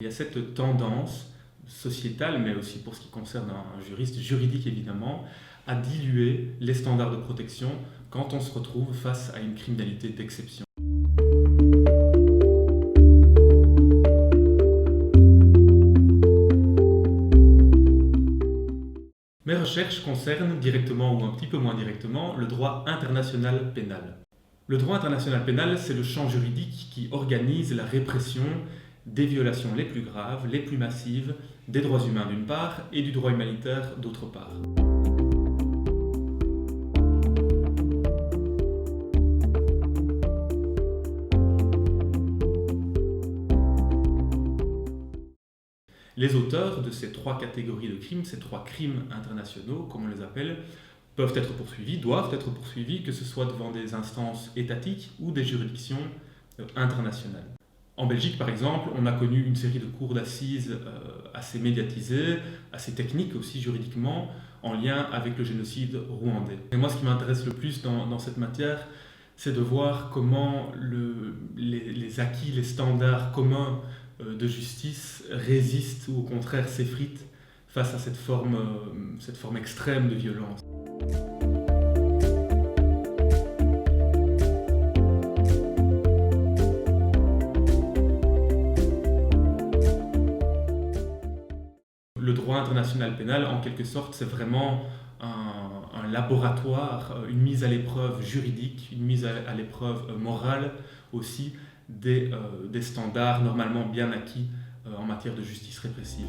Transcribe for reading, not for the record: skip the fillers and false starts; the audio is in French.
Il y a cette tendance sociétale, mais aussi pour ce qui concerne un juriste juridique évidemment, à diluer les standards de protection quand on se retrouve face à une criminalité d'exception. Mes recherches concernent directement ou un petit peu moins directement le droit international pénal. Le droit international pénal, c'est le champ juridique qui organise la répression des violations les plus graves, les plus massives, des droits humains d'une part et du droit humanitaire d'autre part. Les auteurs de ces trois catégories de crimes, ces trois crimes internationaux, comme on les appelle, peuvent être poursuivis, doivent être poursuivis, que ce soit devant des instances étatiques ou des juridictions internationales. En Belgique, par exemple, on a connu une série de cours d'assises assez médiatisées, assez techniques aussi juridiquement, en lien avec le génocide rwandais. Et moi, ce qui m'intéresse le plus dans cette matière, c'est de voir comment les acquis, les standards communs de justice résistent ou au contraire s'effritent face à cette forme extrême de violence. Le droit international pénal, en quelque sorte, c'est vraiment un laboratoire, une mise à l'épreuve juridique, une mise à l'épreuve morale aussi des standards normalement bien acquis en matière de justice répressive.